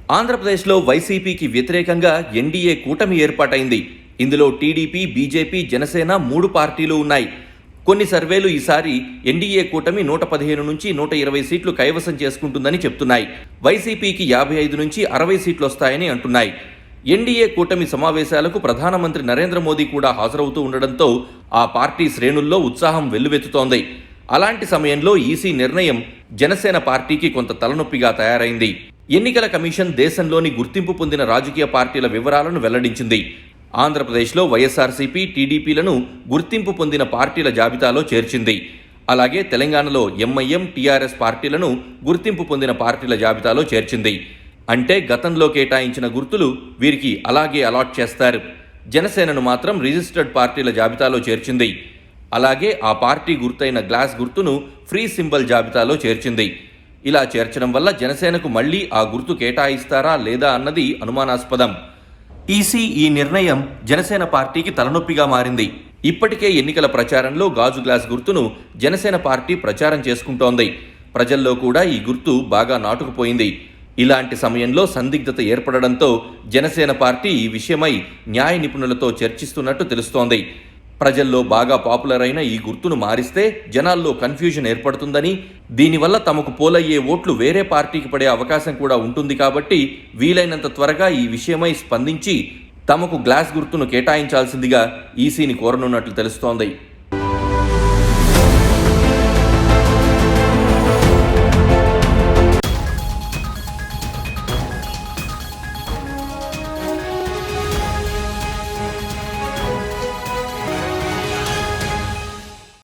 ఆంధ్రప్రదేశ్లో వైసీపీకి వ్యతిరేకంగా ఎన్డీఏ కూటమి ఏర్పాటైంది. ఇందులో టీడీపీ, బీజేపీ, జనసేన 3 పార్టీలు ఉన్నాయి. కొన్ని సర్వేలు ఈసారి ఎన్డీఏ కూటమి 115 నుంచి 120 సీట్లు కైవసం చేసుకుంటుందని చెప్తున్నాయి. వైసీపీకి 55 నుంచి 60 సీట్లు వస్తాయని అంటున్నాయి. ఎన్డీఏ కూటమి సమావేశాలకు ప్రధానమంత్రి నరేంద్ర మోదీ కూడా హాజరవుతూ ఉండడంతో ఆ పార్టీ శ్రేణుల్లో ఉత్సాహం వెల్లువెత్తుతోంది. అలాంటి సమయంలో ఈసీ నిర్ణయం జనసేన పార్టీకి కొంత తలనొప్పిగా తయారైంది. ఎన్నికల కమిషన్ దేశంలోని గుర్తింపు పొందిన రాజకీయ పార్టీల వివరాలను వెల్లడించింది. ఆంధ్రప్రదేశ్లో వైఎస్ఆర్సీపీ, టీడీపీలను గుర్తింపు పొందిన పార్టీల జాబితాలో చేర్చింది. అలాగే తెలంగాణలో ఎంఐఎం, టీఆర్ఎస్ పార్టీలను గుర్తింపు పొందిన పార్టీల జాబితాలో చేర్చింది. అంటే గతంలో కేటాయించిన గుర్తులు వీరికి అలాగే అలాట్ చేస్తారు. జనసేనను మాత్రం రిజిస్టర్డ్ పార్టీల జాబితాలో చేర్చింది. అలాగే ఆ పార్టీ గుర్తైన గ్లాస్ గుర్తును ఫ్రీ సింబల్ జాబితాలో చేర్చింది. ఇలా చేర్చడం వల్ల జనసేనకు మళ్లీ ఆ గుర్తు కేటాయిస్తారా లేదా అన్నది అనుమానాస్పదం. ఈసీ ఈ నిర్ణయం జనసేన పార్టీకి తలనొప్పిగా మారింది. ఇప్పటికే ఎన్నికల ప్రచారంలో గాజు గ్లాస్ గుర్తును జనసేన పార్టీ ప్రచారం చేసుకుంటోంది. ప్రజల్లో కూడా ఈ గుర్తు బాగా నాటుకుపోయింది. ఇలాంటి సమయంలో సందిగ్ధత ఏర్పడడంతో జనసేన పార్టీ ఈ విషయమై న్యాయ నిపుణులతో చర్చిస్తున్నట్టు తెలుస్తోంది. ప్రజల్లో బాగా పాపులర్ అయిన ఈ గుర్తును మారిస్తే జనాల్లో కన్ఫ్యూజన్ ఏర్పడుతుందని, దీనివల్ల తమకు పోలయ్యే ఓట్లు వేరే పార్టీకి పడే అవకాశం కూడా ఉంటుంది కాబట్టి వీలైనంత త్వరగా ఈ విషయమై స్పందించి తమకు గ్లాస్ గుర్తును కేటాయించాల్సిందిగా ఈసీని కోరనున్నట్లు తెలుస్తోంది.